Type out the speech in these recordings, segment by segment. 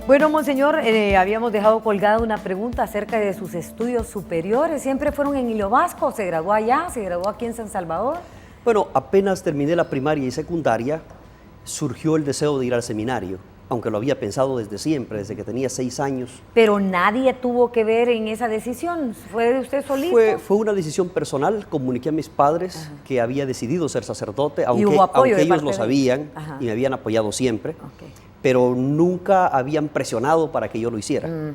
Bueno, monseñor, habíamos dejado colgada una pregunta acerca de sus estudios superiores. ¿Siempre fueron en Hilo Vasco? ¿Se graduó allá? ¿Se graduó aquí en San Salvador? Bueno, apenas terminé la primaria y secundaria, surgió el deseo de ir al seminario, aunque lo había pensado desde siempre, desde que tenía 6 años. Pero nadie tuvo que ver en esa decisión. ¿Fue de usted solito? Fue una decisión personal. Comuniqué a mis padres que había decidido ser sacerdote, ¿Y hubo apoyo aunque de ellos parte lo de sabían y me habían apoyado siempre, pero nunca habían presionado para que yo lo hiciera.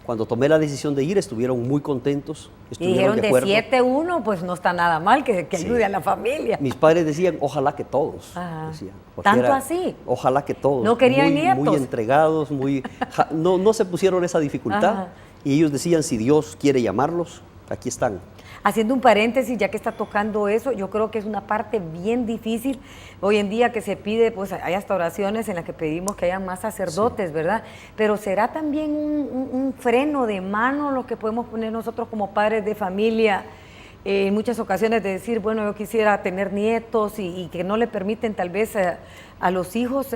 Cuando tomé la decisión de ir, estuvieron muy contentos. Y dijeron de acuerdo. 7-1, pues no está nada mal que ayude a la familia. Mis padres decían, ojalá que todos. Decían, ¿Tanto así? Ojalá que todos. ¿No querían nietos? Muy entregados, no se pusieron esa dificultad. Y ellos decían, si Dios quiere llamarlos, aquí están. Haciendo un paréntesis, ya que está tocando eso, yo creo que es una parte bien difícil hoy en día que se pide, pues hay hasta oraciones en las que pedimos que haya más sacerdotes, ¿verdad? Pero ¿será también un freno de mano lo que podemos poner nosotros como padres de familia en muchas ocasiones de decir, bueno, yo quisiera tener nietos y que no le permiten tal vez a los hijos,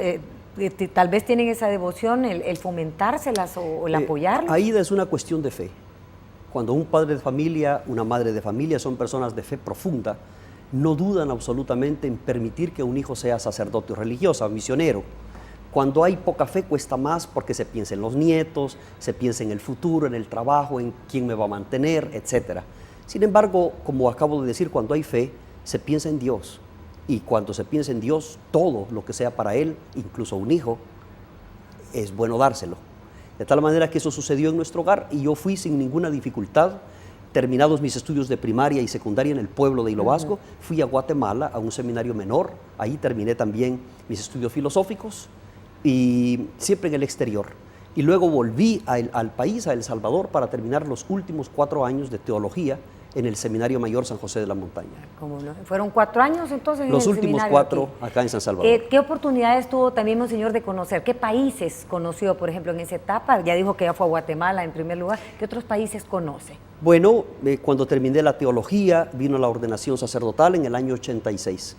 tal vez tienen esa devoción, el fomentárselas o el apoyarlos? Ahí es una cuestión de fe. Cuando un padre de familia, una madre de familia son personas de fe profunda, no dudan absolutamente en permitir que un hijo sea sacerdote o religioso, misionero. Cuando hay poca fe cuesta más porque se piensa en los nietos, se piensa en el futuro, en el trabajo, en quién me va a mantener, etc. Sin embargo, como acabo de decir, cuando hay fe, se piensa en Dios. Y cuando se piensa en Dios, todo lo que sea para Él, incluso un hijo, es bueno dárselo. De tal manera que eso sucedió en nuestro hogar y yo fui sin ninguna dificultad. Terminados mis estudios de primaria y secundaria en el pueblo de Hilo Vasco, fui a Guatemala a un seminario menor. Ahí terminé también mis estudios filosóficos y siempre en el exterior. Y luego volví al país, a El Salvador, para terminar los últimos 4 años de teología en el Seminario Mayor San José de la Montaña. ¿Cómo no? ¿Fueron 4 años entonces en el seminario? Los últimos 4 acá en San Salvador. ¿Qué oportunidades tuvo también, monseñor, de conocer? ¿Qué países conoció, por ejemplo, en esa etapa? Ya dijo que ya fue a Guatemala en primer lugar. ¿Qué otros países conoce? Bueno, cuando terminé la teología, vino la ordenación sacerdotal en el año 86.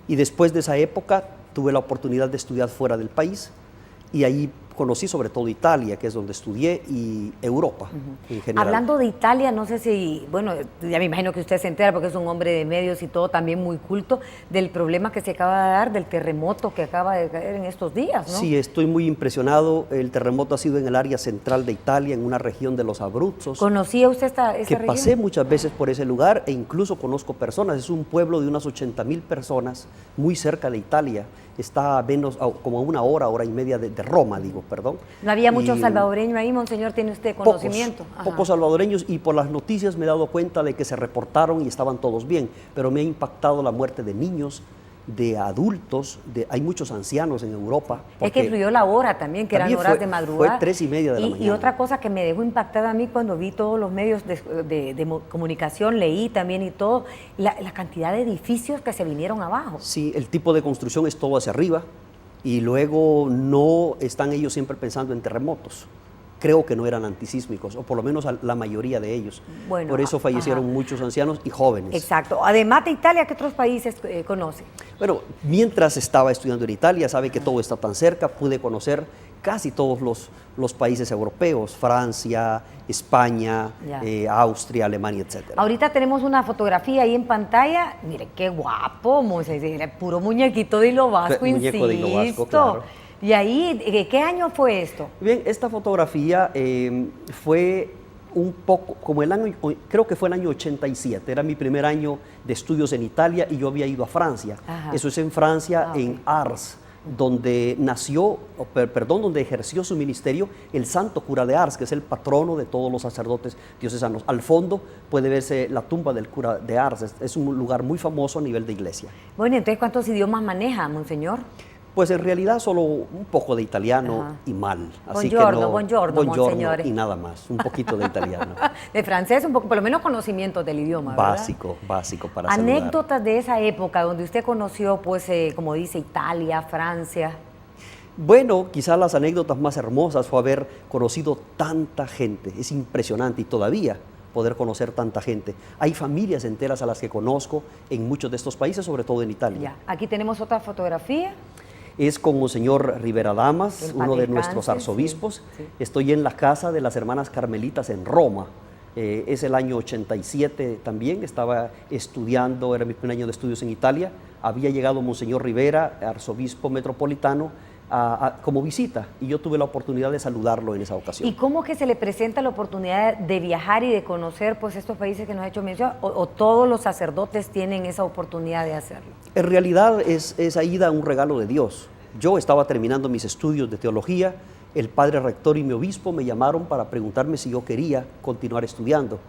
Y después de esa época tuve la oportunidad de estudiar fuera del país y ahí conocí sobre todo Italia, que es donde estudié, y Europa en general. Hablando de Italia, no sé si, bueno, ya me imagino que usted se entera porque es un hombre de medios y todo, también muy culto, del problema que se acaba de dar, del terremoto que acaba de caer en estos días, ¿no? Sí, estoy muy impresionado. El terremoto ha sido en el área central de Italia, en una región de los Abruzos. ¿Conocía usted esa región? Pasé muchas veces por ese lugar e incluso conozco personas. Es un pueblo de unas 80,000 personas, muy cerca de Italia. Está a menos, como a una hora y media de Roma, perdón. ¿No había muchos salvadoreños ahí, monseñor? ¿Tiene usted conocimiento? Pocos salvadoreños, y por las noticias me he dado cuenta de que se reportaron y estaban todos bien, pero me ha impactado la muerte de niños, de adultos, hay muchos ancianos en Europa. Es que influyó la hora también, que eran horas de madrugada. Fue 3:30 de la mañana. Y otra cosa que me dejó impactada a mí cuando vi todos los medios de comunicación, leí también y todo, la cantidad de edificios que se vinieron abajo. Sí, el tipo de construcción es todo hacia arriba y luego no están ellos siempre pensando en terremotos. Creo que no eran antisísmicos, o por lo menos la mayoría de ellos. Bueno, por eso fallecieron muchos ancianos y jóvenes. Exacto. Además de Italia, ¿qué otros países conoce? Bueno, mientras estaba estudiando en Italia, sabe que todo está tan cerca, pude conocer casi todos los países europeos, Francia, España, Austria, Alemania, etc. Ahorita tenemos una fotografía ahí en pantalla. Mire, qué guapo, puro muñequito de Hilo Vasco, Muñeco de Hilo Vasco, claro. Y ahí, ¿qué año fue esto? Bien, esta fotografía fue un poco, como creo que fue el año 87, era mi primer año de estudios en Italia y yo había ido a Francia. Eso es en Francia, en Ars, donde donde ejerció su ministerio el santo cura de Ars, que es el patrono de todos los sacerdotes diocesanos. Al fondo puede verse la tumba del cura de Ars, es un lugar muy famoso a nivel de iglesia. Bueno, entonces, ¿cuántos idiomas maneja, monseñor? Pues en realidad solo un poco de italiano y mal. Así buongiorno, monseñor. Y nada más, un poquito de italiano. De francés un poco, por lo menos conocimientos del idioma, ¿verdad? Básico para anécdotas saludar. De esa época donde usted conoció, pues, como dice, Italia, Francia. Bueno, quizás las anécdotas más hermosas fue haber conocido tanta gente. Es impresionante y todavía poder conocer tanta gente. Hay familias enteras a las que conozco en muchos de estos países, sobre todo en Italia. Aquí tenemos otra fotografía. es con Monseñor Rivera Damas, En paz uno de descanse, nuestros arzobispos. sí, sí. Estoy en la casa de las hermanas carmelitas en Roma. Es el año 87 también, estaba estudiando, era mi primer año de estudios en Italia. Había llegado Monseñor Rivera, arzobispo metropolitano, como visita, y yo tuve la oportunidad de saludarlo en esa ocasión. ¿Y cómo que se le presenta la oportunidad de viajar y de conocer pues estos países que nos ha hecho mención? ¿O todos los sacerdotes tienen esa oportunidad de hacerlo? En realidad esa ida un regalo de Dios. Yo estaba terminando mis estudios de teología, el padre rector y mi obispo me llamaron para preguntarme si yo quería continuar estudiando.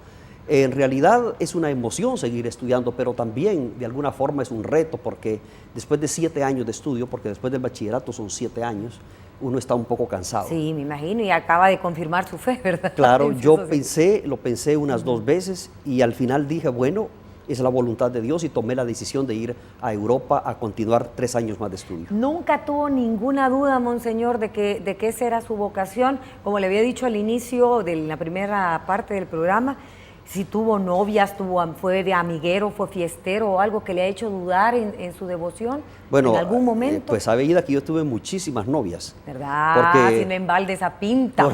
En realidad es una emoción seguir estudiando, pero también de alguna forma es un reto, porque después de 7 años de estudio, porque después del bachillerato son 7 años, uno está un poco cansado. Sí, me imagino, y acaba de confirmar su fe, ¿verdad? Claro, Sí, yo eso sí. lo pensé unas 2 veces y al final dije, bueno, es la voluntad de Dios, y tomé la decisión de ir a Europa a continuar 3 años más de estudio. Nunca tuvo ninguna duda, monseñor, de que esa era su vocación. Como le había dicho al inicio de la primera parte del programa, si tuvo novias, fue de amiguero, fue fiestero o algo que le ha hecho dudar en su devoción, Bueno, en algún momento. pues sabe, Ida, que yo tuve muchísimas novias. ¿Verdad? Porque- Si no embalde esa pinta.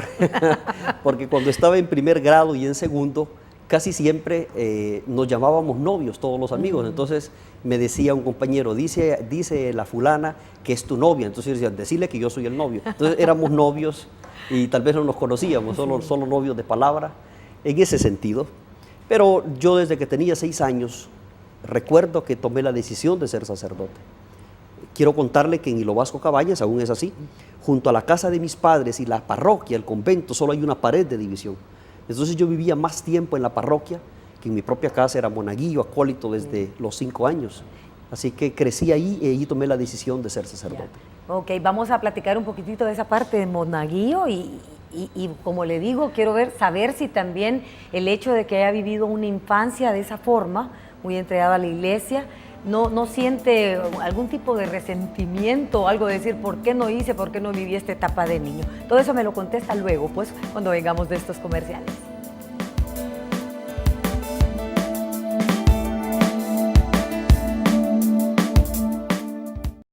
Porque cuando estaba en primer grado y en segundo, casi siempre nos llamábamos novios todos los amigos. Entonces me decía un compañero, dice la fulana que es tu novia. Entonces yo decía, decirle que yo soy el novio. Entonces éramos novios y tal vez no nos conocíamos, solo novios de palabra, en ese sentido. Pero yo desde que tenía 6 años recuerdo que tomé la decisión de ser sacerdote. Quiero contarle que en Hilo Vasco Cabañas aún es así. Junto a la casa de mis padres y la parroquia, el convento, solo hay una pared de división. Entonces yo vivía más tiempo en la parroquia que en mi propia casa. Era monaguillo, acólito desde los 5 años. Así que crecí ahí y ahí tomé la decisión de ser sacerdote. Ok, vamos a platicar un poquitito de esa parte de monaguillo y como le digo, quiero saber si también el hecho de que haya vivido una infancia de esa forma, muy entregado a la iglesia, no siente algún tipo de resentimiento o algo de decir, ¿por qué no hice, por qué no viví esta etapa de niño? Todo eso me lo contesta luego, pues, cuando vengamos de estos comerciales.